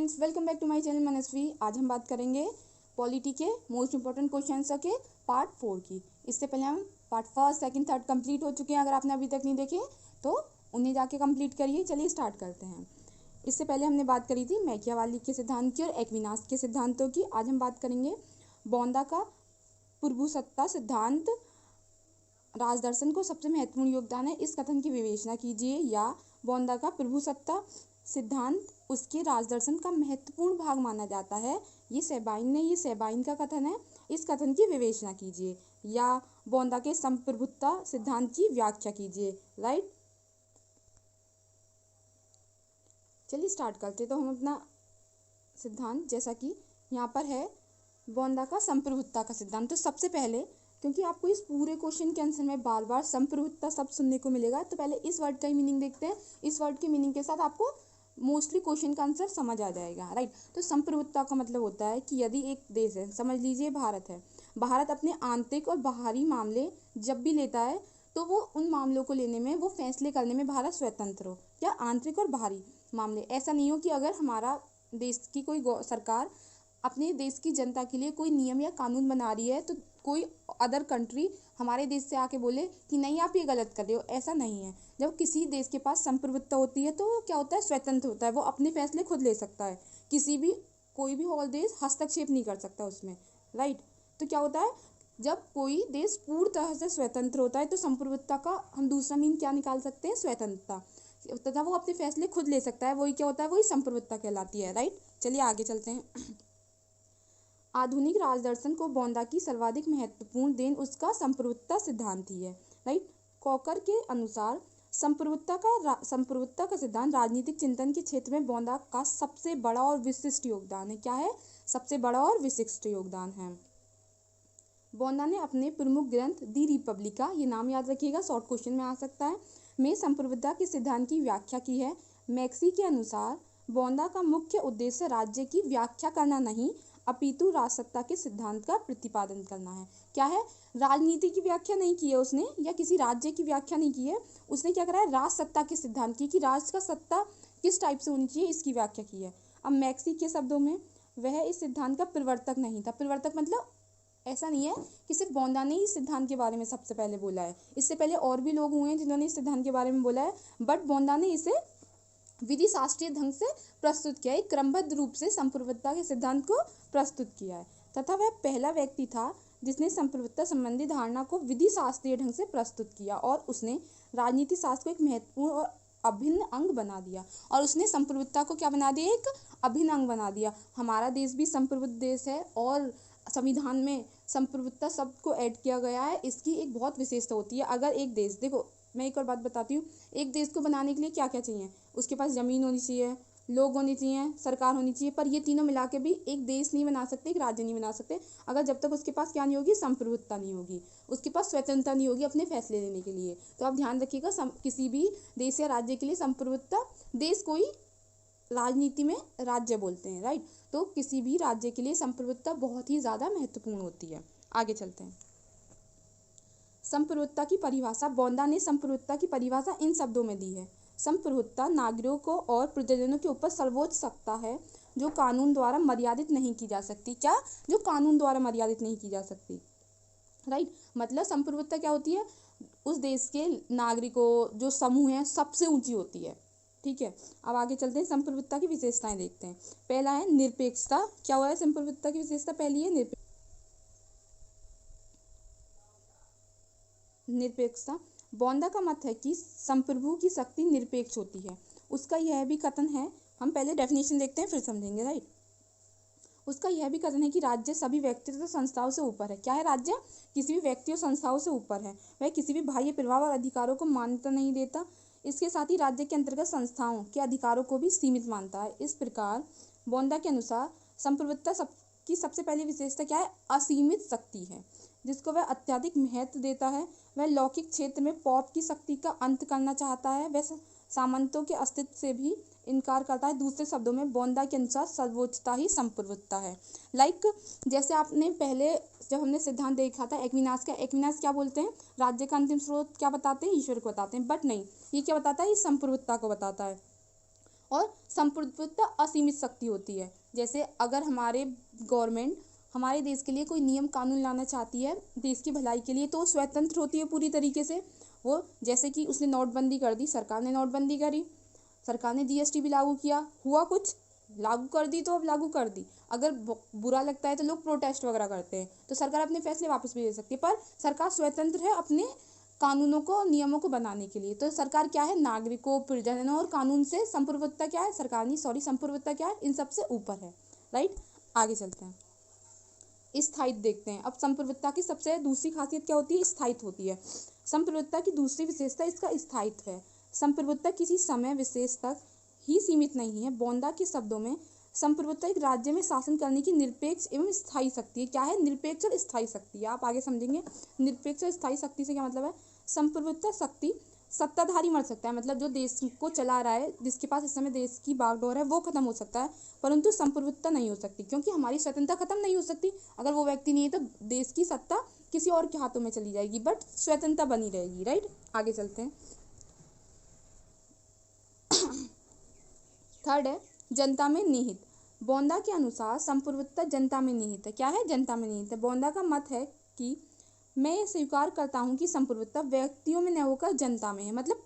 Friends, welcome back to my channel Manasvi. आज हम बात करेंगे पॉलिटी के मोस्ट इंपॉर्टेंट क्वेश्चंस के पार्ट 4 की। इससे पहले हम part first, second, third complete हो चुके हैं। अगर आपने अभी तक नहीं देखे तो उन्हें जाके कंप्लीट करिए। चलिए स्टार्ट करते हैं। इससे पहले हमने बात करी थी मैकियावेली के सिद्धांत की और एक्विनास के सिद्धांतों की। आज हम बात करेंगे बोंदा का प्रभुसत्ता सिद्धांत राजदर्शन को सबसे महत्वपूर्ण योगदान है, इस कथन की विवेचना कीजिए। या बोंदा का प्रभुसत्ता सिद्धांत उसके राजदर्शन का महत्वपूर्ण भाग माना जाता है, ये सेबाइन का कथन है, इस कथन की विवेचना कीजिए। या बोंदा के संप्रभुता सिद्धांत की व्याख्या कीजिए। राइट, चलिए स्टार्ट करते। तो हम अपना सिद्धांत, जैसा कि यहाँ पर है बोंदा का संप्रभुता का सिद्धांत। तो सबसे पहले, क्योंकि आपको इस पूरे क्वेश्चन के आंसर में बार बार संप्रभुता शब्द सुनने को मिलेगा, तो पहले इस वर्ड का ही मीनिंग देखते हैं। इस वर्ड के मीनिंग के साथ आपको मोस्टली क्वेश्चन का आंसर समझ आ जाएगा। राइट, तो संप्रभुता का मतलब होता है कि यदि एक देश है, समझ लीजिए भारत है, भारत अपने आंतरिक और बाहरी मामले जब भी लेता है तो वो उन मामलों को लेने में, वो फैसले करने में भारत स्वतंत्र हो। या आंतरिक और बाहरी मामले, ऐसा नहीं हो कि अगर हमारा देश की कोई सरकार अपने देश की जनता के लिए कोई नियम या कानून बना रही है तो कोई अदर कंट्री हमारे देश से आके बोले कि नहीं आप ये गलत कर रहे हो, ऐसा नहीं है। जब किसी देश के पास संप्रभुता होती है तो वो क्या होता है, स्वतंत्र होता है, वो अपने फैसले खुद ले सकता है, कोई भी और देश हस्तक्षेप नहीं कर सकता उसमें। राइट, तो क्या होता है, जब कोई देश पूर्ण तरह से स्वतंत्र होता है तो संप्रभुता का हम दूसरा मीन क्या निकाल सकते हैं, स्वतंत्रता, तथा वो अपने फैसले खुद ले सकता है, वही क्या होता है, वही संप्रभुता कहलाती है। राइट, चलिए आगे चलते हैं। आधुनिक राजदर्शन को बोंदा की सर्वाधिक महत्वपूर्ण देन उसका संप्रभुता सिद्धांत ही है। राइट, कॉकर के अनुसार संप्रभुता का सिद्धांत राजनीतिक चिंतन के क्षेत्र में बोंदा का सबसे बड़ा और विशिष्ट योगदान है। क्या है, सबसे बड़ा और विशिष्ट योगदान है। बोंदा ने अपने प्रमुख ग्रंथ दी रिपब्लिका, ये नाम याद रखिएगा, शॉर्ट क्वेश्चन में आ सकता है, में संप्रभुता के सिद्धांत की व्याख्या की है। मैक्सी के अनुसार बोंदा का मुख्य उद्देश्य राज्य की व्याख्या करना नहीं अपितु राजसत्ता के सिद्धांत का प्रतिपादन करना है। क्या है, राजनीति की व्याख्या नहीं की है उसने, या किसी राज्य की व्याख्या नहीं की है, उसने क्या करा है, राजसत्ता के सिद्धांत की, कि राज का सत्ता किस टाइप से होनी चाहिए, इसकी व्याख्या की है। अब मैक्सी के शब्दों में वह इस सिद्धांत का प्रवर्तक नहीं था। प्रवर्तक मतलब ऐसा नहीं है कि सिर्फ बोंदा ने इस सिद्धांत के बारे में सबसे पहले बोला है, इससे पहले और भी लोग हुए हैं जिन्होंने इस सिद्धांत के बारे में बोला है, बट बोंदा ने इसे विधि शास्त्रीय ढंग से प्रस्तुत किया है, एक क्रमबद्ध रूप से संप्रभुता के सिद्धांत को प्रस्तुत किया है, तथा वह पहला व्यक्ति था जिसने संप्रभुता संबंधी धारणा को विधि शास्त्रीय ढंग से प्रस्तुत किया, और उसने राजनीति शास्त्र को एक महत्वपूर्ण और अभिन्न अंग बना दिया। और उसने संप्रभुता को क्या बना दिया, एक अभिन्न अंग बना दिया। हमारा देश भी संप्रभुत्व देश है और संविधान में संप्रभुता शब्द को ऐड किया गया है। इसकी एक बहुत विशेषता होती है। अगर एक देश, देखो मैं एक और बात बताती हूँ, एक देश को बनाने के लिए क्या क्या चाहिए, उसके पास ज़मीन होनी चाहिए, लोग होने चाहिए, सरकार होनी चाहिए, पर ये तीनों मिला के भी एक देश नहीं बना सकते, एक राज्य नहीं बना सकते, अगर जब तक उसके पास क्या नहीं होगी, संप्रभुता नहीं होगी, उसके पास स्वतंत्रता नहीं होगी अपने फैसले लेने के लिए। तो आप ध्यान रखिएगा, किसी भी देश या राज्य के लिए संप्रभुता, देश कोई राजनीति में राज्य बोलते हैं। राइट, तो किसी भी राज्य के लिए संप्रभुता बहुत ही ज़्यादा महत्वपूर्ण होती है। आगे चलते हैं। संप्रभुता की परिभाषा, बोंदा ने संप्रभुता की परिभाषा इन शब्दों में दी है। संप्रभुता नागरिकों और प्रजाजनों के ऊपर सर्वोच्च सत्ता है जो कानून द्वारा मर्यादित नहीं की जा सकती। क्या, जो कानून द्वारा मर्यादित नहीं की जा सकती। राइट, मतलब संप्रभुता क्या होती है, उस देश के नागरिकों, जो समूह है, सबसे ऊंची होती है। ठीक है, अब आगे चलते हैं, संप्रभुता की विशेषताएं देखते हैं। पहला है निरपेक्षता। क्या हुआ है, संप्रभुता की विशेषता पहली है निरपेक्षता। बोंदा का मत है कि संप्रभु की शक्ति निरपेक्ष होती है। उसका यह भी कथन है, हम पहले डेफिनेशन देखते हैं फिर समझेंगे। राइट, उसका यह भी कथन है कि राज्य सभी व्यक्ति तथा संस्थाओं से ऊपर है। क्या है, राज्य किसी भी व्यक्ति और संस्थाओं से ऊपर है, वह किसी भी बाह्य प्रभाव और अधिकारों को मान्यता नहीं देता। इसके साथ ही राज्य के अंतर्गत संस्थाओं के अधिकारों को भी सीमित मानता है। इस प्रकार बोंदा के अनुसार संप्रभुता की सबसे पहली विशेषता क्या है, असीमित शक्ति है, जिसको वह अत्यधिक महत्व देता है। वह लौकिक क्षेत्र में पौप की शक्ति का अंत करना चाहता है। वह सामंतों के अस्तित्व से भी इनकार करता है। दूसरे शब्दों में बोंदा के अनुसार सर्वोच्चता ही संप्रभुता है। लाइक जैसे आपने पहले जब हमने सिद्धांत देखा था एक्विनास का, एक्विनास क्या बोलते हैं, राज्य का अंतिम स्रोत क्या बताते हैं, ईश्वर को बताते हैं, बट नहीं, ये क्या बताता है, ये संप्रभुता को बताता है। और संप्रभुत्व असीमित शक्ति होती है। जैसे अगर हमारे गवर्नमेंट हमारे देश के लिए कोई नियम कानून लाना चाहती है देश की भलाई के लिए, तो वो स्वतंत्र होती है पूरी तरीके से। वो जैसे कि उसने नोटबंदी कर दी, सरकार ने नोटबंदी करी, सरकार ने जीएसटी भी लागू किया, हुआ कुछ, लागू कर दी तो अब लागू कर दी। अगर बुरा लगता है तो लोग प्रोटेस्ट वगैरह करते हैं, तो सरकार अपने फैसले वापस भी ले सकती है, पर सरकार स्वतंत्र है अपने कानूनों को नियमों को बनाने के लिए। तो सरकार क्या है, नागरिकों, प्रजाजनों और कानून से संप्रभुत्व क्या है, सरकार नहीं सॉरी संप्रभुत्व क्या है, इन सबसे ऊपर है। राइट, आगे चलते हैं, स्थायित्व देखते हैं। अब संप्रभुत्व की सबसे दूसरी खासियत क्या होती है, स्थायित्व होती है। संप्रभुत्व की दूसरी विशेषता इसका स्थायित्व है। संप्रभुत्व किसी समय विशेष तक ही सीमित नहीं है। बोंदा के शब्दों में संप्रभुत्व एक राज्य में शासन करने की निरपेक्ष एवं स्थायी शक्ति है। क्या है, निरपेक्ष और स्थायी शक्ति है। आप आगे समझेंगे निरपेक्ष और स्थायी शक्ति से क्या मतलब है। संप्रभुत्व शक्ति सत्ताधारी मर सकता है, मतलब जो देश को चला रहा है, जिसके पास इस समय देश की बागडोर है, वो खत्म हो सकता है, परंतु संप्रभुत्व नहीं हो सकती, क्योंकि हमारी स्वतंत्रता खत्म नहीं हो सकती। अगर वो व्यक्ति नहीं है तो देश की सत्ता किसी और के हाथों में चली जाएगी, बट स्वतंत्रता बनी रहेगी। राइट, आगे चलते हैं। थर्ड है जनता में निहित। बोंदा के अनुसार संप्रभुत्व जनता में निहित है। क्या है, जनता में निहित है। बोंदा का मत है कि मैं ये स्वीकार करता हूँ कि संप्रभुत्व व्यक्तियों में न होकर जनता में है। मतलब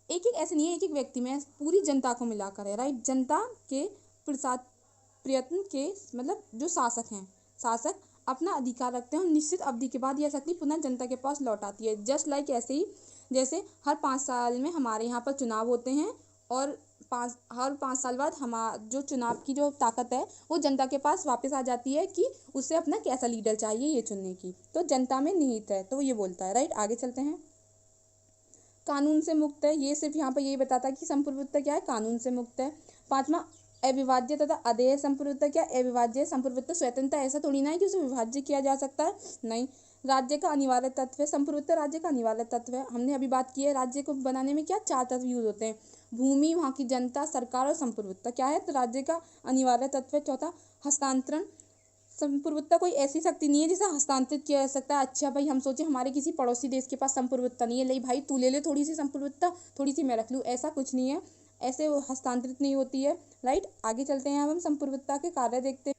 एक एक ऐसे नहीं है, एक एक व्यक्ति में, पूरी जनता को मिलाकर है। राइट, जनता के प्रयत्न के मतलब जो शासक हैं, शासक अपना अधिकार रखते हैं और निश्चित अवधि के बाद यह शक्ति पुनः जनता के पास लौट आती है। जस्ट लाइक ऐसे ही जैसे हर 5 साल में हमारे यहाँ पर चुनाव होते हैं और हर 5 साल बाद जो चुनाव की जो ताकत है वो जनता के पास वापस आ जाती है कि उसे अपना कैसा लीडर चाहिए ये चुनने की। तो जनता में निहित है, तो ये बोलता है। राइट, आगे चलते हैं। कानून से मुक्त है। ये सिर्फ यहाँ पर यही बताता है कि संप्रभुत्व क्या है, कानून से मुक्त है। 5वां अविभाज्य तथा अधेय संप्रभुत्व। क्या अविभाज्य संप्रभुत्व स्वतंत्र, ऐसा थोड़ी ना है कि उसे विभाज्य किया जा सकता है, नहीं। राज्य का अनिवार्य तत्व है। संप्रभुत्व राज्य का अनिवार्य तत्व है। हमने अभी बात की है, राज्य को बनाने में क्या 4 तत्व यूज होते हैं, भूमि, वहाँ की जनता, सरकार और संप्रभुत्व। क्या है, तो राज्य का अनिवार्य तत्व है। चौथा हस्तांतरण। संप्रभुत्व कोई ऐसी शक्ति नहीं है जिसे हस्तांतरित किया जा सकता है। अच्छा भाई, हम सोचे हमारे किसी पड़ोसी देश के पास संप्रभुत्व नहीं है, ले भाई तू ले ले थोड़ी सी संप्रभुत्व, थोड़ी सी मैं रख लूँ, ऐसा कुछ नहीं है, ऐसे वो हस्तांतरित नहीं होती है। राइट, आगे चलते हैं। अब हम संप्रभुत्व के कार्य देखते हैं।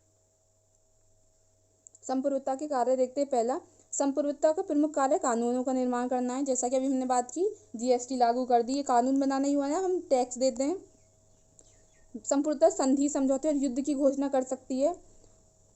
संप्रभुत्व के कार्य देखते हैं। पहला, संप्रभुत्व का प्रमुख कार्य कानूनों का निर्माण करना है। जैसा कि अभी हमने बात की, जीएसटी लागू कर दी, ये कानून बनाना ही हुआ है, हम टैक्स देते हैं। संप्रभुत्व संधि, समझौते और युद्ध की घोषणा कर सकती है।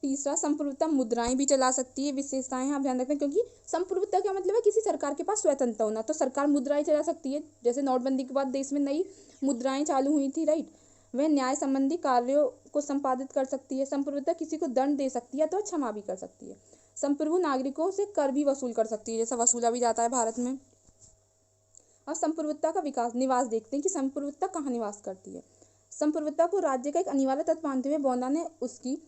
तीसरा, संप्रभुत्व मुद्राएं भी चला सकती है। विशेषताएं आप ध्यान रखें, क्योंकि संप्रभुत्व का मतलब है किसी सरकार के पास स्वतंत्रता होना, तो सरकार मुद्राएं चला सकती है। जैसे नोटबंदी के बाद देश में नई मुद्राएं चालू हुई थी। राइट, वह न्याय संबंधी कार्यों को संपादित कर सकती है। संप्रभुत्व किसी को दंड दे सकती है तो क्षमा भी कर सकती है। संप्रभु नागरिकों से कर भी वसूल कर सकती है, जैसा वसूला भी जाता है भारत में। अब संप्रभुत्व का विकास निवास देखते हैं कि संप्रभुत्व कहाँ निवास करती है। संप्रभुत्व को राज्य का एक अनिवार्य तत्व मानते हुए बोंदा ने उसकी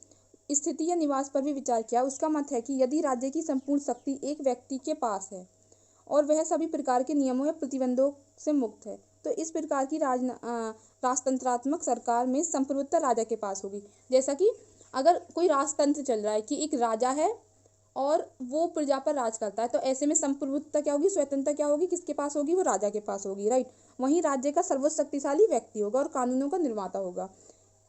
स्थिति या निवास पर भी विचार किया। उसका मत है कि यदि राज्य की संपूर्ण शक्ति एक व्यक्ति के पास है और वह सभी प्रकार के नियमों या प्रतिबंधों से मुक्त है, तो इस प्रकार की राजतंत्रात्मक सरकार में संप्रभुत्व राजा के पास होगी। जैसा कि अगर कोई राजतंत्र चल रहा है कि एक राजा है और वो प्रजा पर राज करता है, तो ऐसे में संप्रभुत्व क्या होगी, स्वतंत्रता क्या होगी, किसके पास होगी, वो राजा के पास होगी। राइट, वहीं राज्य का सर्वोच्च शक्तिशाली व्यक्ति होगा और कानूनों का निर्माता होगा।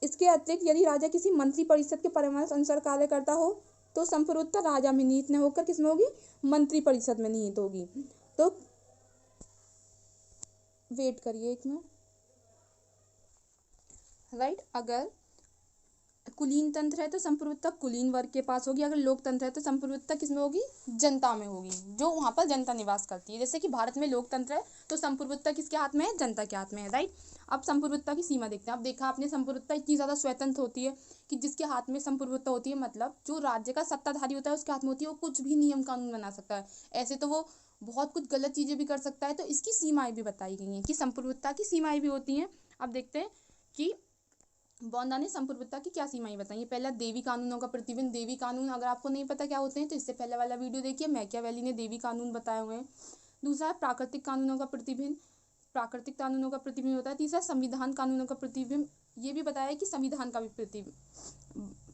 इसके अतिरिक्त यदि राजा किसी मंत्री परिषद के परामर्श अनुसार कार्य करता हो तो संप्रभुत्व राजा में निहित न होकर किसमें होगी, मंत्री परिषद में निहित होगी। तो वेट करिए एक मिनट। राइट, अगर कुलीन तंत्र है तो संप्रभुत्व कुलीन वर्ग के पास होगी। अगर लोकतंत्र है तो संप्रभुत्व किसमें होगी, जनता में होगी, जो वहाँ पर जनता निवास करती है। जैसे कि भारत में लोकतंत्र है तो संप्रभुत्व किसके हाथ में है, जनता के हाथ में है। राइट, अब संप्रभुत्व की सीमा देखते हैं। अब देखा आपने संप्रभुत्व इतनी ज़्यादा स्वतंत्र होती है कि जिसके हाथ में संप्रभुत्व होती है, मतलब जो राज्य का सत्ताधारी होता है उसके हाथ में होती है, वो कुछ भी नियम कानून बना सकता है। ऐसे तो वो बहुत कुछ गलत चीज़ें भी कर सकता है, तो इसकी सीमाएं भी बताई गई हैं कि संप्रभुत्व की सीमाएं भी होती हैं। अब देखते हैं कि बोंदा ने संप्रभुत्व की क्या सीमाएं बताई। पहला, देवी कानूनों का प्रतिबिंब। देवी कानून अगर आपको नहीं पता क्या होते हैं तो इससे पहले वाला वीडियो देखिए, मैकियावेली ने देवी कानून बताए हुए हैं। दूसरा, प्राकृतिक कानूनों का प्रतिबिंब। प्राकृतिक कानूनों का प्रतिबिंब होता है। तीसरा, संविधान कानूनों का प्रतिबिंब। ये भी बताया कि संविधान का भी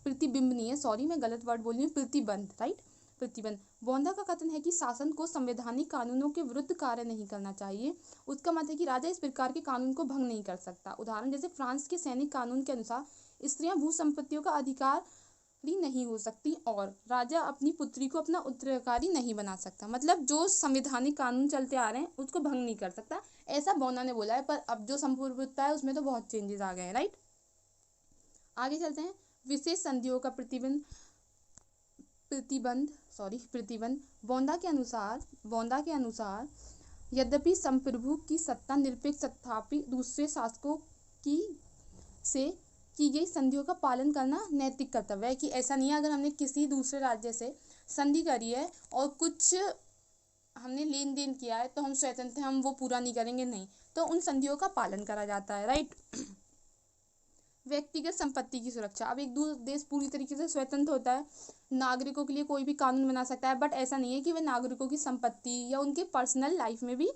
प्रतिबिंब नहीं है, सॉरी मैं गलत वर्ड बोली हूँ, प्रतिबंध। राइट, प्रतिबंध। बोंदा का कथन है कि शासन को संवैधानिक कानूनों के विरुद्ध कार्य नहीं करना चाहिए। उसका मत है कि राजा इस प्रकार के कानून को भंग नहीं कर सकता। उदाहरण जैसे फ्रांस के सैनिक कानून के अनुसार स्त्रियां भू संपत्तियों का अधिकारी नहीं हो सकती और राजा अपनी पुत्री को अपना उत्तराधिकारी नहीं बना सकता। मतलब जो संवैधानिक कानून चलते आ रहे हैं उसको भंग नहीं कर सकता, ऐसा बोंदा ने बोला है। पर अब जो संप्रभुता है उसमें तो बहुत चेंजेस आ गए हैं, राइट। आगे चलते हैं। विशेष संधियों का प्रतिबंध। बोंदा के अनुसार यद्यपि संप्रभु की सत्ता निरपेक्ष तथापि दूसरे शासकों की से की गई संधियों का पालन करना नैतिक कर्तव्य है। कि ऐसा नहीं है अगर हमने किसी दूसरे राज्य से संधि करी है और कुछ हमने लेन देन किया है तो हम स्वतंत्र हैं, हम वो पूरा नहीं करेंगे, नहीं, तो उन संधियों का पालन करा जाता है, राइट। व्यक्तिगत संपत्ति की सुरक्षा। अब एक देश पूरी तरीके से स्वतंत्र होता है, नागरिकों के लिए कोई भी कानून बना सकता है, बट ऐसा नहीं है कि वह नागरिकों की संपत्ति या उनके पर्सनल लाइफ में भी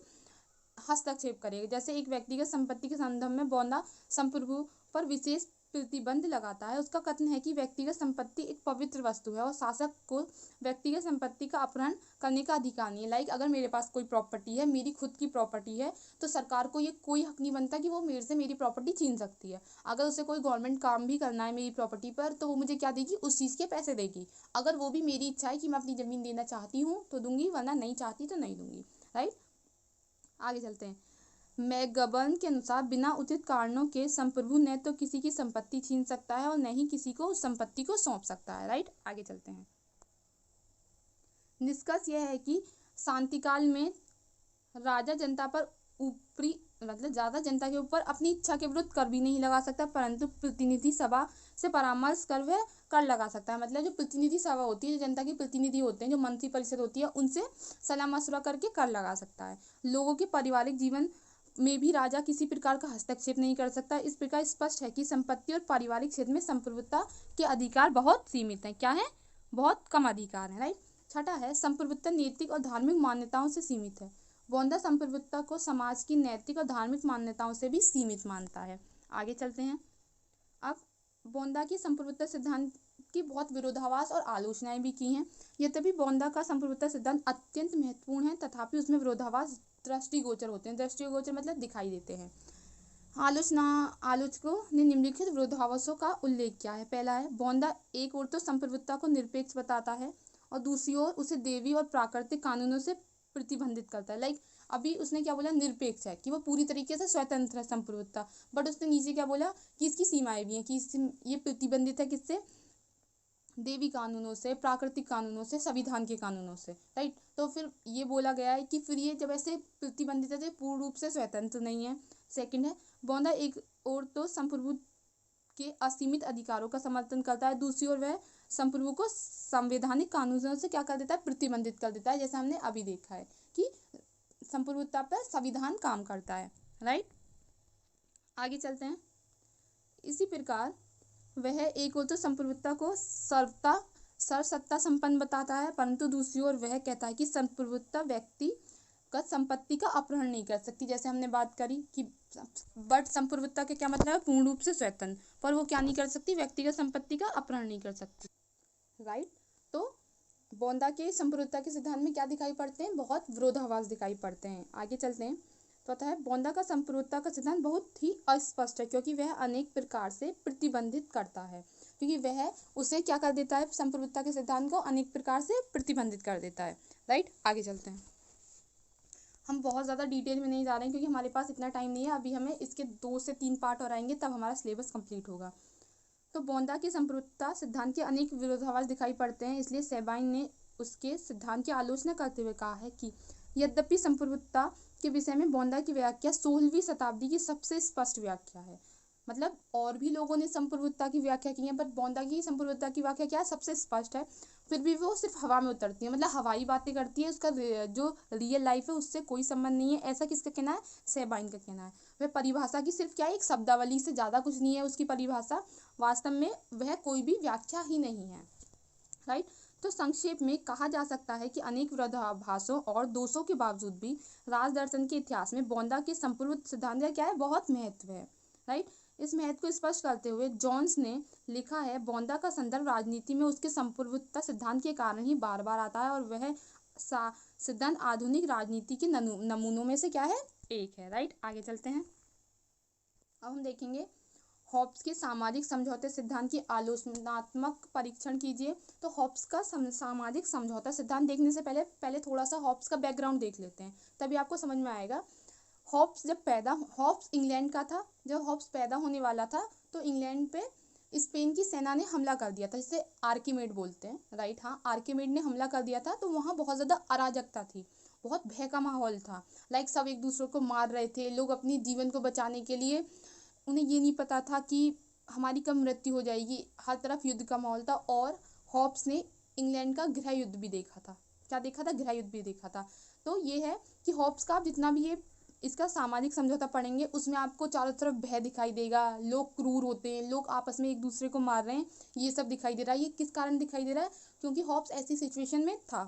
हस्तक्षेप करेगा। जैसे एक व्यक्तिगत संपत्ति के संदर्भ में बोंदा संप्रभु पर विशेष प्रतिबंध लगाता है। उसका कथन है कि व्यक्तिगत संपत्ति एक पवित्र वस्तु है और शासक को व्यक्तिगत संपत्ति का अपहरण करने का अधिकार नहीं है। लाइक अगर मेरे पास कोई प्रॉपर्टी है, मेरी खुद की प्रॉपर्टी है, तो सरकार को ये कोई हक नहीं बनता कि वो मेरे से मेरी प्रॉपर्टी छीन सकती है। अगर उसे कोई गवर्नमेंट काम भी करना है मेरी प्रॉपर्टी पर तो वो मुझे क्या देगी, उस चीज़ के पैसे देगी। अगर वो भी मेरी इच्छा है कि मैं अपनी ज़मीन देना चाहती हूँ तो दूंगी, वरना नहीं चाहती तो नहीं दूंगी, राइट। आगे चलते हैं। मैकगबर्न के अनुसार बिना उचित कारणों के संप्रभु न तो किसी की संपत्ति छीन सकता है और न ही किसी को उस संपत्ति को सौंप सकता है, राइट। आगे चलते हैं। निष्कर्ष यह है कि शांतिकाल में राजा जनता पर ऊपरी मतलब ज़्यादा जनता के ऊपर अपनी इच्छा के विरुद्ध कर भी नहीं लगा सकता, परंतु प्रतिनिधि सभा से परामर्श कर वह कर लगा सकता है। मतलब जो प्रतिनिधि सभा होती है, जो जनता के प्रतिनिधि होते हैं, जो मंत्री परिषद होती है, उनसे सलाह मशवरा करके कर लगा सकता है। लोगों के पारिवारिक जीवन में भी राजा किसी प्रकार का हस्तक्षेप नहीं कर सकता। इस प्रकार स्पष्ट है कि संपत्ति और पारिवारिक क्षेत्र में संप्रभुता के अधिकार बहुत सीमित हैं। क्या है, बहुत कम अधिकार है, राइट। छठा है, संप्रभुता नैतिक और धार्मिक मान्यताओं से सीमित है। बोंदा संप्रभुता को समाज की नैतिक और धार्मिक मान्यताओं से भी सीमित मानता है। आगे चलते हैं। अब बोंदा की संप्रभुता सिद्धांत की बहुत विरोधाभास और आलोचनाएं भी की हैं। यद्यपि बोंदा का संप्रभुता सिद्धांत अत्यंत महत्वपूर्ण है, तथापि उसमें विरोधाभास दृष्टिगोचर होते हैं। दृष्टिगोचर मतलब दिखाई देते हैं। आलोचकों ने निम्नलिखित विरोधाभासों का उल्लेख किया है। पहला है, बोंदा एक ओर तो संप्रभुता को निरपेक्ष बताता है और दूसरी ओर उसे देवी और प्राकृतिक कानूनों से प्रतिबंधित करता है। लाइक अभी उसने क्या बोला, निरपेक्ष है, कि वो पूरी तरीके से स्वतंत्र है संप्रभुता, बट उसने नीचे क्या बोला कि इसकी सीमाएं भी हैं, कि ये प्रतिबंधित है किससे, देवी कानूनों से, प्राकृतिक कानूनों से, संविधान के कानूनों से, राइट। तो फिर ये बोला गया है कि फिर ये जब ऐसे प्रतिबंधित है तो पूर्ण रूप से स्वतंत्र नहीं है। सेकंड है, बोंदा एक और तो संप्रभु के असीमित अधिकारों का समर्थन करता है, दूसरी ओर वह संप्रभु को संवैधानिक कानूनों से क्या कर देता है, प्रतिबंधित कर देता है। जैसा हमने अभी देखा है कि संप्रभुता पर संविधान काम करता है, राइट। आगे चलते हैं। इसी प्रकार वह एक ओर तो संप्रभुता को सर्वसत्ता संपन्न बताता है, परंतु दूसरी ओर वह कहता है कि संप्रभुता व्यक्तिगत संपत्ति का अपहरण नहीं कर सकती। जैसे हमने बात करी कि बट संप्रभुता के क्या मतलब है, पूर्ण रूप से स्वतंत्र, पर वो क्या नहीं कर सकती, व्यक्तिगत संपत्ति का अपहरण नहीं कर सकती, राइट। तो बोंदा के संप्रभुता के सिद्धांत में क्या दिखाई पड़ते हैं, बहुत विरोधाभास दिखाई पड़ते हैं। आगे चलते हैं। तो है, बोंदा का संप्रभुता का सिद्धांत बहुत ही अस्पष्ट है, क्योंकि वह अनेक प्रकार से प्रतिबंधित करता है, क्योंकि वह उसे क्या कर देता है, संप्रभुता के सिद्धांत को अनेक प्रकार से प्रतिबंधित कर देता है, राइट। आगे चलते हैं। हम बहुत ज़्यादा डिटेल में नहीं जा रहे हैं क्योंकि हमारे पास इतना टाइम नहीं है। अभी हमें इसके 2 से 3 पार्ट और आएंगे, तब हमारा सिलेबस कंप्लीट होगा। तो बोंदा के संप्रभुता सिद्धांत के अनेक विरोधाभास दिखाई पड़ते हैं, इसलिए सेबाइन ने उसके सिद्धांत की आलोचना करते हुए कहा है कि यद्यपि संप्रभुता के विषय में बोंदा की व्याख्या 16वीं शताब्दी की सबसे स्पष्ट व्याख्या है। मतलब और भी लोगों ने संप्रभुता की व्याख्या की है, बट बोंदा की संप्रभुता की व्याख्या क्या है, सबसे स्पष्ट है। फिर भी वो सिर्फ हवा में उतरती है, मतलब हवाई बातें करती है, उसका जो रियल लाइफ है उससे कोई संबंध नहीं है, ऐसा किसका कहना है, सेबाइन का कहना है। वह परिभाषा की सिर्फ क्या है, एक शब्दावली से ज़्यादा कुछ नहीं है उसकी परिभाषा, वास्तव में वह कोई भी व्याख्या ही नहीं है, राइट। तो संक्षेप में कहा जा सकता है कि अनेक विरोधाभासों और दोषों के बावजूद भी राजदर्शन के इतिहास में बोंदा के संप्रभुता सिद्धांत का क्या है, बहुत महत्व है, राइट। इस महत्व को स्पष्ट करते हुए जोन्स ने लिखा है, बॉन्दा का संदर्भ राजनीति में उसके संप्रभुता सिद्धांत के कारण ही बार बार आता है और वह सिद्धांत आधुनिक राजनीति के नमूनों में से क्या है, एक है। राइट, आगे चलते हैं। अब हम देखेंगे हॉब्स के सामाजिक समझौते सिद्धांत की आलोचनात्मक परीक्षण कीजिए। तो हॉब्स का सामाजिक समझौता सिद्धांत देखने से पहले थोड़ा सा हॉब्स का बैकग्राउंड देख लेते हैं, तभी आपको समझ में आएगा। हॉब्स इंग्लैंड का था। जब हॉब्स पैदा होने वाला था तो इंग्लैंड पे स्पेन की सेना ने हमला कर दिया था, जिसे आर्किमेड बोलते हैं। राइट, हाँ, आर्किमेड ने हमला कर दिया था। तो वहाँ बहुत ज़्यादा अराजकता थी, बहुत भय का माहौल था। सब एक दूसरे को मार रहे थे। लोग अपनी जीवन को बचाने के लिए, उन्हें ये नहीं पता था कि हमारी कब मृत्यु हो जाएगी। हर तरफ युद्ध का माहौल था और हॉब्स ने इंग्लैंड का गृह युद्ध भी देखा था। क्या देखा था? गृह युद्ध भी देखा था। तो ये है कि हॉब्स का जितना भी ये इसका सामाजिक समझौता पढ़ेंगे उसमें आपको चारों तरफ भय दिखाई देगा, लोग क्रूर होते हैं, लोग आपस में एक दूसरे को मार रहे हैं, ये सब दिखाई दे रहा है। ये किस कारण दिखाई दे रहा है? क्योंकि हॉब्स ऐसी सिचुएशन में था।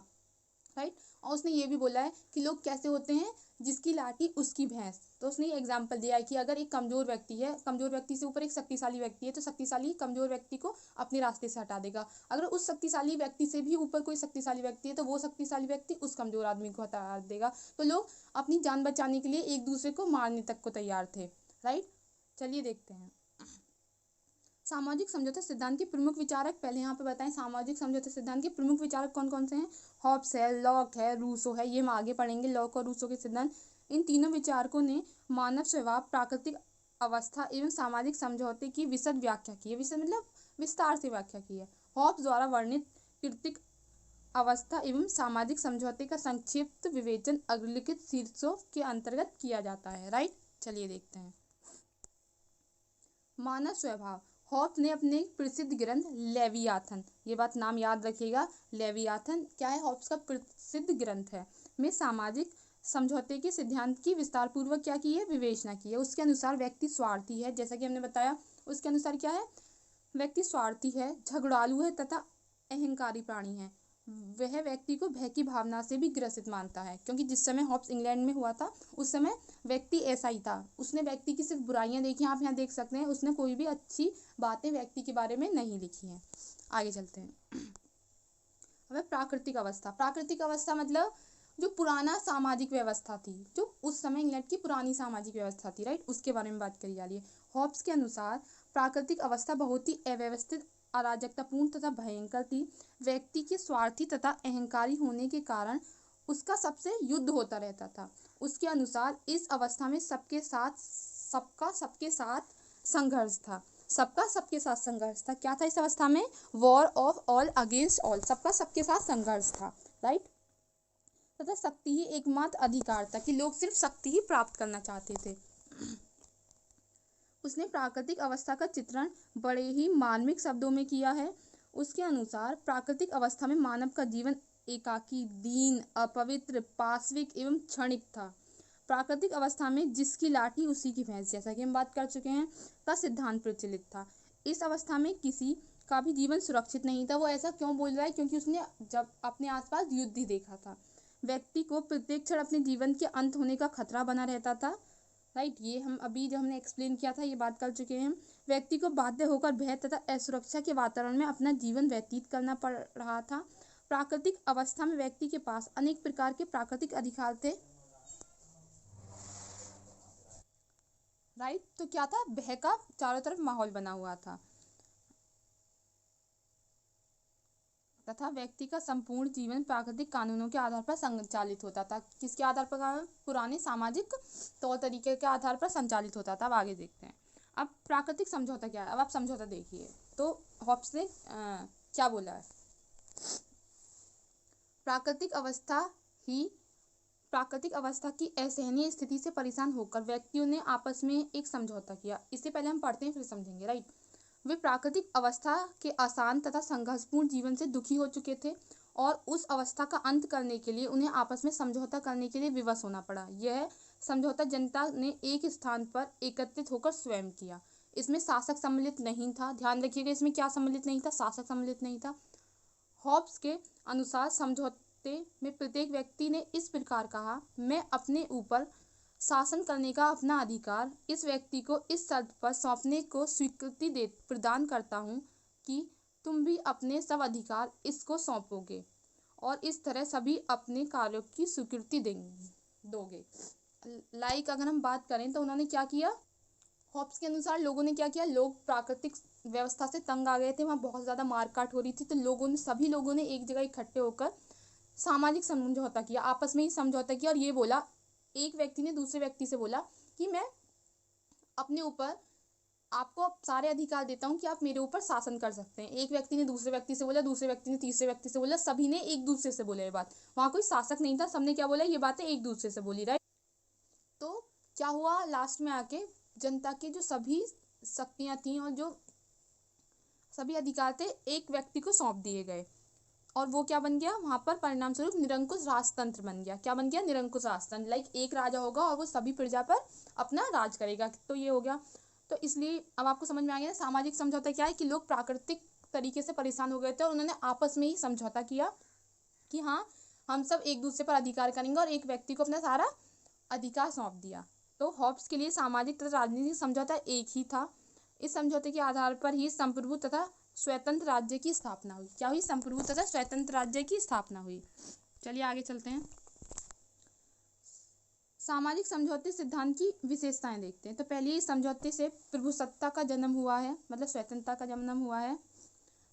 राइट, और उसने ये भी बोला है कि लोग कैसे होते हैं, जिसकी लाठी उसकी भैंस। तो उसने ये एग्जाम्पल दिया है कि अगर एक कमजोर व्यक्ति है, कमजोर व्यक्ति से ऊपर एक शक्तिशाली व्यक्ति है, तो शक्तिशाली कमजोर व्यक्ति को अपने रास्ते से हटा देगा। अगर उस शक्तिशाली व्यक्ति से भी ऊपर कोई शक्तिशाली व्यक्ति है तो वो शक्तिशाली व्यक्ति उस कमजोर आदमी को हटा देगा। तो लोग अपनी जान बचाने के लिए एक दूसरे को मारने तक को तैयार थे। राइट, चलिए देखते हैं सामाजिक समझौता सिद्धांत के प्रमुख विचारक। पहले यहाँ पे बताएं सामाजिक समझौता सिद्धांत के प्रमुख विचारक कौन कौन से हैं। हॉब्स है, लॉक है, रूसो है। ये हम आगे पढ़ेंगे, लॉक और रूसो के सिद्धांत। इन तीनों विचारकों ने मानव स्वभाव, प्राकृतिक अवस्था एवं सामाजिक समझौते की विशद व्याख्या की है। विशद मतलब विस्तार से व्याख्या की है। हॉब्स द्वारा वर्णित प्राकृतिक अवस्था एवं सामाजिक समझौते का संक्षिप्त विवेचन अग्रलिखित शीर्षों के अंतर्गत किया जाता है। राइट, चलिए देखते हैं। मानव स्वभाव। हॉब्स ने अपने प्रसिद्ध ग्रंथ लेवियाथन, ये बात नाम याद रखिएगा, लेवियाथन क्या है? हॉब्स का प्रसिद्ध ग्रंथ है, में सामाजिक समझौते के सिद्धांत की विस्तार पूर्वक क्या की है? विवेचना की है। उसके अनुसार व्यक्ति स्वार्थी है, जैसा कि हमने बताया। उसके अनुसार क्या है? व्यक्ति स्वार्थी है, झगड़ालू है तथा अहंकारी प्राणी है। वह व्यक्ति को भय की भावना से भी ग्रसित मानता है, क्योंकि जिस समय हॉब्स इंग्लैंड में हुआ था उस समय व्यक्ति ऐसा ही था। उसने व्यक्ति की सिर्फ बुराइयां देखी, आप यहाँ देख सकते हैं। उसने कोई भी अच्छी बातें व्यक्ति के बारे में नहीं लिखी हैं। आगे चलते हैं। अब प्राकृतिक अवस्था। प्राकृतिक अवस्था मतलब जो पुराना सामाजिक व्यवस्था थी, जो उस समय इंग्लैंड की पुरानी सामाजिक व्यवस्था थी। राइट, उसके बारे में बात करी जा रही है। हॉब्स के अनुसार प्राकृतिक अवस्था बहुत ही अव्यवस्थित, अराजकतापूर्ण तथा भयंकर थी। व्यक्ति के स्वार्थी तथा अहंकारी होने के कारण उसका सबसे युद्ध होता रहता था। उसके अनुसार इस अवस्था में सबका सबके साथ संघर्ष था। सबका सबके साथ संघर्ष था। क्या था इस अवस्था में? War of all against all, सबका सबके साथ संघर्ष था। राइट, तथा शक्ति ही एकमात्र अधिकार था, कि लोग सिर्फ शक्ति ही प्राप्त करना चाहते थे। उसने प्राकृतिक अवस्था का चित्रण बड़े ही मार्मिक शब्दों में किया है। उसके अनुसार प्राकृतिक अवस्था में मानव का जीवन एकाकी, दीन, अपवित्र, पाशविक एवं क्षणिक था। प्राकृतिक अवस्था में जिसकी लाठी उसी की भैंस, जैसा कि हम बात कर चुके हैं, का सिद्धांत प्रचलित था। इस अवस्था में किसी का भी जीवन सुरक्षित नहीं था। वो ऐसा क्यों बोल रहा है? क्योंकि उसने जब अपने आसपास युद्ध ही देखा था। व्यक्ति को प्रत्येक क्षण अपने जीवन के अंत होने का खतरा बना रहता था। राइट, ये हम अभी जो हमने एक्सप्लेन किया था, ये बात कर चुके हैं। व्यक्ति को बाध्य होकर भय तथा असुरक्षा के वातावरण में अपना जीवन व्यतीत करना पड़ रहा था। प्राकृतिक अवस्था में व्यक्ति के पास अनेक प्रकार के प्राकृतिक अधिकार थे। राइट, तो क्या था? भय का चारों तरफ माहौल बना हुआ था तथा व्यक्ति का संपूर्ण जीवन प्राकृतिक कानूनों के आधार पर संचालित होता था। किसके आधार पर? पुराने सामाजिक तौर तरीके के आधार पर संचालित होता था। अब आगे देखते हैं। अब प्राकृतिक समझौता क्या है? अब आप समझौता देखिए। तो हॉब्स ने क्या बोला है? प्राकृतिक अवस्था की असहनीय स्थिति से परेशान होकर व्यक्तियों ने आपस में एक समझौता किया। इससे पहले हम पढ़ते हैं फिर समझेंगे। राइट, वे प्राकृतिक अवस्था के आसान तथा संघर्षपूर्ण जीवन से दुखी हो चुके थे और उस अवस्था का अंत करने के लिए उन्हें आपस में समझौता करने के लिए विवश होना पड़ा। यह समझौता जनता ने एक स्थान पर एकत्रित होकर स्वयं किया। इसमें शासक सम्मिलित नहीं था। ध्यान रखिएगा, इसमें क्या सम्मिलित नहीं था? शासक सम्मिलित नहीं था। हॉब्स के अनुसार समझौते में प्रत्येक व्यक्ति ने इस प्रकार कहा, मैं अपने ऊपर शासन करने का अपना अधिकार इस व्यक्ति को इस शर्त पर सौंपने को स्वीकृति दे प्रदान करता हूँ कि तुम भी अपने सब अधिकार इसको सौंपोगे और इस तरह सभी अपने कार्यों की स्वीकृति दोगे। अगर हम बात करें तो उन्होंने क्या किया, हॉब्स के अनुसार लोगों ने क्या किया, लोग प्राकृतिक व्यवस्था से तंग आ गए थे, वहाँ बहुत ज़्यादा मारकाट हो रही थी, तो सभी लोगों ने एक जगह इकट्ठे होकर सामाजिक समझौता किया, आपस में ही समझौता किया और ये बोला, एक व्यक्ति ने दूसरे व्यक्ति से बोला कि मैं अपने ऊपर आपको सारे अधिकार देता हूँ कि आप मेरे ऊपर शासन कर सकते हैं। एक व्यक्ति ने दूसरे व्यक्ति से बोला, दूसरे व्यक्ति ने तीसरे व्यक्ति से बोला, सभी ने एक दूसरे से बोला ये बात, वहाँ कोई शासक नहीं था, सबने क्या बोला, ये बातें एक दूसरे से बोली, राइट। तो क्या हुआ, लास्ट में आके जनता की जो सभी शक्तियाँ थी और जो सभी अधिकार थे एक व्यक्ति को सौंप दिए गए और वो क्या बन गया, वहाँ पर परिणाम स्वरूप निरंकुश राजतंत्र बन गया। क्या बन गया, निरंकुश राजतंत्र, लाइक एक राजा होगा और वो सभी प्रजा पर अपना राज करेगा, तो ये हो गया। तो इसलिए अब आपको समझ में आ गया सामाजिक समझौता क्या है, कि लोग प्राकृतिक तरीके से परेशान हो गए थे और उन्होंने आपस में ही समझौता किया कि हाँ हम सब एक दूसरे पर अधिकार करेंगे और एक व्यक्ति को अपना सारा अधिकार सौंप दिया। तो हॉब्स के लिए सामाजिक तथा राजनीतिक समझौता एक ही था। इस समझौते के आधार पर ही संप्रभु तथा स्वतंत्र राज्य की स्थापना हुई। क्या हुई, संप्रभु तथा स्वतंत्र राज्य की स्थापना हुई। चलिए आगे चलते हैं, सामाजिक समझौते सिद्धांत की विशेषताएं देखते हैं। तो पहले इस समझौते से प्रभुसत्ता का जन्म हुआ है, मतलब स्वतंत्रता का जन्म हुआ है।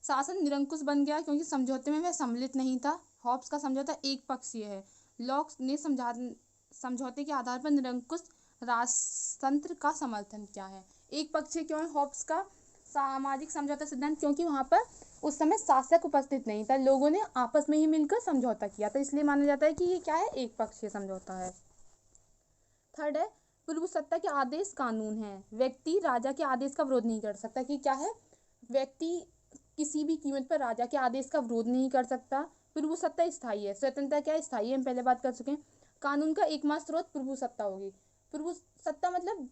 शासन निरंकुश बन गया क्योंकि समझौते में वह सम्मिलित नहीं था। हॉब्स का समझौता एक पक्षीय है। लॉक ने समझौते के आधार पर निरंकुश राजतंत्र का समर्थन किया है। एक पक्षीय क्यों है हॉब्स का सामाजिक समझौता सिद्धांत, क्योंकि वहाँ पर उस समय शासक उपस्थित नहीं था, लोगों ने आपस में ही मिलकर समझौता किया था, इसलिए माना जाता है कि ये क्या है, एक पक्षीय समझौता है। थर्ड है प्रभुसत्ता के आदेश कानून है। व्यक्ति राजा के आदेश का विरोध नहीं कर सकता, कि क्या है, व्यक्ति किसी भी कीमत पर राजा के आदेश का विरोध नहीं कर सकता। प्रभुसत्ता स्थायी है, स्वतंत्रता क्या है, स्थायी है, हम पहले बात कर चुके हैं। कानून का एकमात्र स्रोत प्रभुसत्ता होगी। प्रभुसत्ता मतलब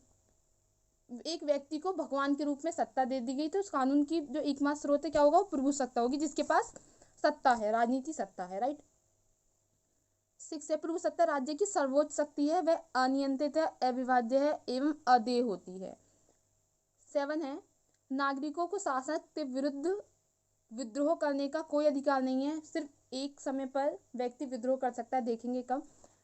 एक व्यक्ति को भगवान के रूप में सत्ता दे दी गई, तो उस कानून की जो एकमात्र स्रोत है क्या होगा, वो प्रभुसत्ता होगी, जिसके पास सत्ता है, राजनीति सत्ता है, राइट। 6 है प्रभुसत्ता राज्य की सर्वोच्च शक्ति है, वह अनियंत्रित है, अविभाज्य है एवं अदेय होती है। 7 है नागरिकों को शासक के विरुद्ध विद्रोह करने का कोई अधिकार नहीं है, सिर्फ एक समय पर व्यक्ति विद्रोह कर सकता है, देखेंगे कब।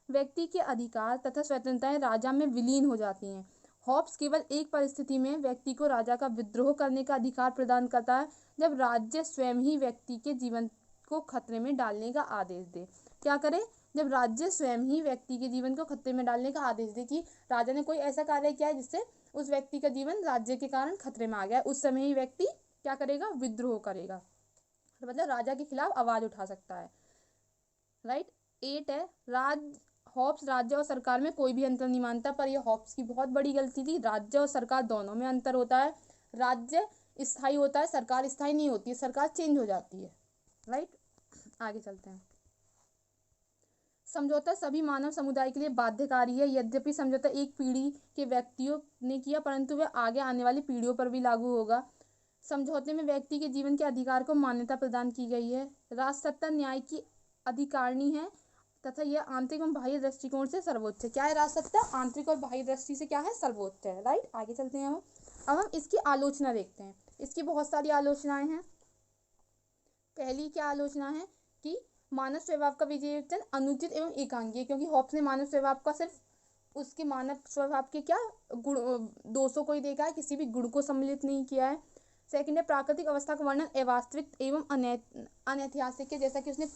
व्यक्ति के अधिकार तथा स्वतंत्रताएं राजा में विलीन हो जाती हैं। हॉब्स केवल एक परिस्थिति में व्यक्ति को राजा का विद्रोह करने का अधिकार प्रदान करता है, जब राज्य स्वयं ही व्यक्ति के जीवन को खतरे में डालने का आदेश दे। क्या करे, जब राज्य स्वयं ही व्यक्ति के जीवन को खतरे में डालने का आदेश दे, कि राजा ने कोई ऐसा कार्य किया है जिससे उस व्यक्ति का जीवन राज्य के कारण खतरे में आ गया, उस समय ही व्यक्ति क्या करेगा, विद्रोह करेगा, तो मतलब राजा के खिलाफ आवाज उठा सकता है, राइट। 8 है हॉब्स राज्य और सरकार में कोई भी अंतर नहीं मानता, पर यह हॉब्स की बहुत बड़ी गलती थी। राज्य और सरकार दोनों में अंतर होता है। राज्य स्थायी होता है, सरकार स्थायी नहीं होती है, सरकार चेंज हो जाती है, राइट। आगे चलते हैं, समझौता सभी मानव समुदाय के लिए बाध्यकारी है। यद्यपि समझौता एक पीढ़ी के व्यक्तियों ने किया, परंतु वह आगे आने वाली पीढ़ियों पर भी लागू होगा। समझौते में व्यक्ति के जीवन के अधिकार को मान्यता प्रदान की गई है। राजसत्ता न्याय की अधिकारिणी है तथा यह आंतरिक एवं बाह्य दृष्टिकोण से सर्वोच्च है। क्या है राजसत्ता, आंतरिक और बाह्य दृष्टि से क्या है, सर्वोच्च है, राइट। आगे चलते हैं, अब हम इसकी आलोचना देखते हैं। इसकी बहुत सारी आलोचनाएं हैं। पहली क्या आलोचना है कि मानव स्वभाव का विवेचन अनुचित एवं एकांगी, क्योंकि हॉब्स ने मानव स्वभाव का सिर्फ उसके मानव स्वभाव के क्या गुण दोषों को ही देखा है, किसी भी गुण को सम्मिलित नहीं किया है। सेकंड है प्राकृतिक अवस्था का वर्णन अवास्तविक एवं अनैतिहासिक है, जैसा कि उसने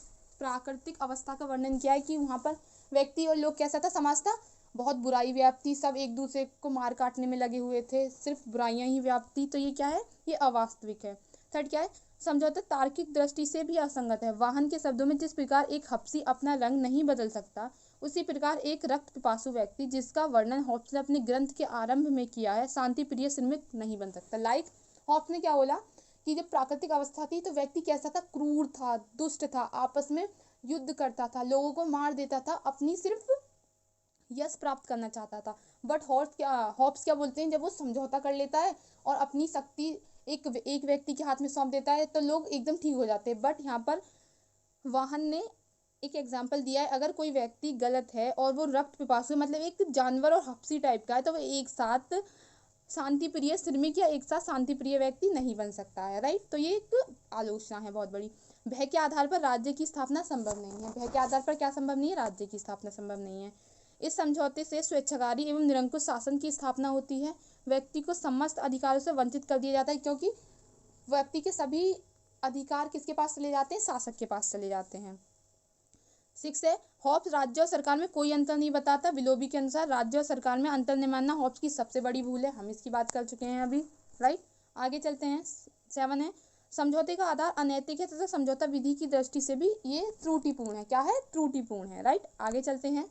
प्राकृतिक अवस्था का वर्णन किया है कि वहाँ पर व्यक्ति और लोग कैसा था, समाज था, बहुत बुराई व्याप्ति, सब एक दूसरे को मार काटने में लगे हुए थे, सिर्फ बुराइयां ही व्याप्ति, तो ये क्या है, ये अवास्तविक है। थर्ड क्या है, समझौता तार्किक दृष्टि से भी असंगत है। वाहन के शब्दों में जिस प्रकार एक हप्सी अपना रंग नहीं बदल सकता, उसी प्रकार एक रक्त पिपासु व्यक्ति, जिसका वर्णन हॉब्स ने अपने ग्रंथ के आरंभ में किया है, शांति प्रिय श्रमिक नहीं बन सकता। लाइक हॉब्स ने क्या बोला कि जब प्राकृतिक अवस्था थी तो व्यक्ति कैसा था, क्रूर था, दुष्ट था, आपस में युद्ध करता था, लोगों को मार देता था, अपनी सिर्फ यश प्राप्त करना चाहता था। बट हॉब्स क्या बोलते हैं, जब वो समझौता कर लेता है और अपनी शक्ति एक व्यक्ति के हाथ में सौंप देता है तो लोग एकदम ठीक हो जाते हैं। बट यहाँ पर वाहन ने एक एग्जाम्पल दिया है, अगर कोई व्यक्ति गलत है और वो रक्त पिपासु मतलब एक जानवर और हफ्सी टाइप का है, तो वो एक साथ शांति प्रिय श्रमिक या एक साथ शांति प्रिय व्यक्ति नहीं बन सकता है, राइट। तो ये एक आलोचना है बहुत बड़ी। भय के आधार पर राज्य की स्थापना संभव नहीं है। भय के आधार पर क्या संभव नहीं है? राज्य की स्थापना संभव नहीं है। इस समझौते से स्वेच्छाकारी एवं निरंकुश शासन की स्थापना होती है। व्यक्ति को समस्त अधिकारों से वंचित कर दिया जाता है, क्योंकि व्यक्ति के सभी अधिकार किसके पास चले जाते हैं? शासक के पास चले जाते हैं। 6 है, हॉब्स राज्य और सरकार में कोई अंतर नहीं बताता। विलोबी के अनुसार राज्य और सरकार में अंतर नहीं मानना हॉब्स की सबसे बड़ी भूल है। हम इसकी बात कर चुके हैं अभी, राइट। आगे चलते हैं। 7 है, समझौते का आधार अनैतिक है तथा समझौता विधि की दृष्टि से भी ये त्रुटिपूर्ण है। क्या है? त्रुटिपूर्ण है, राइट। आगे चलते हैं।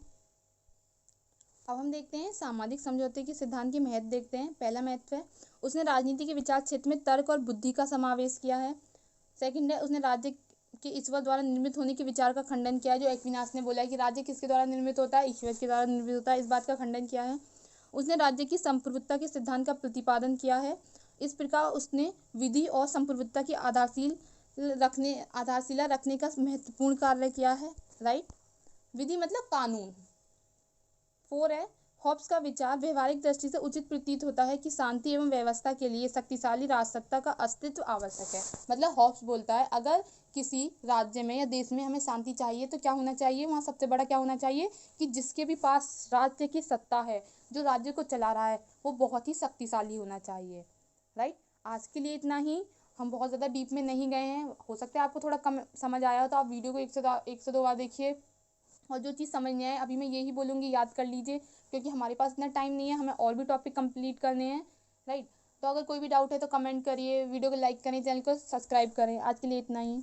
अब हम देखते हैं सामाजिक समझौते के सिद्धांत के महत्व देखते हैं। पहला महत्व है, उसने राजनीति के विचार क्षेत्र में तर्क और बुद्धि का समावेश किया है। सेकंड है, उसने राज्य के ईश्वर द्वारा निर्मित होने के विचार का खंडन किया है। जो एक्विनास ने बोला है कि राज्य किसके द्वारा निर्मित होता है? ईश्वर के द्वारा निर्मित होता है, इस बात का खंडन किया है। उसने राज्य की संप्रभुता के सिद्धांत का प्रतिपादन किया है। इस प्रकार उसने विधि और संप्रभुता की आधारशिला रखने का महत्वपूर्ण कार्य किया है, राइट। विधि मतलब कानून। 4 है, हॉब्स का विचार व्यवहारिक दृष्टि से उचित प्रतीत होता है कि शांति एवं व्यवस्था के लिए शक्तिशाली राजसत्ता का अस्तित्व आवश्यक है। मतलब हॉब्स बोलता है अगर किसी राज्य में या देश में हमें शांति चाहिए तो क्या होना चाहिए? वहाँ सबसे बड़ा क्या होना चाहिए कि जिसके भी पास राज्य की सत्ता है, जो राज्य को चला रहा है, वो बहुत ही शक्तिशाली होना चाहिए, राइट। आज के लिए इतना ही। हम बहुत ज़्यादा डीप में नहीं गए हैं। हो सकता है आपको थोड़ा कम समझ आया हो, तो आप वीडियो को एक से दो बार देखिए। और जो चीज़ समझ नहीं आए अभी मैं यही बोलूँगी, याद कर लीजिए, क्योंकि हमारे पास इतना टाइम नहीं है, हमें और भी टॉपिक कंप्लीट करने हैं, राइट। तो अगर कोई भी डाउट है तो कमेंट करिए, वीडियो को लाइक करें, चैनल को सब्सक्राइब करें। आज के लिए इतना ही।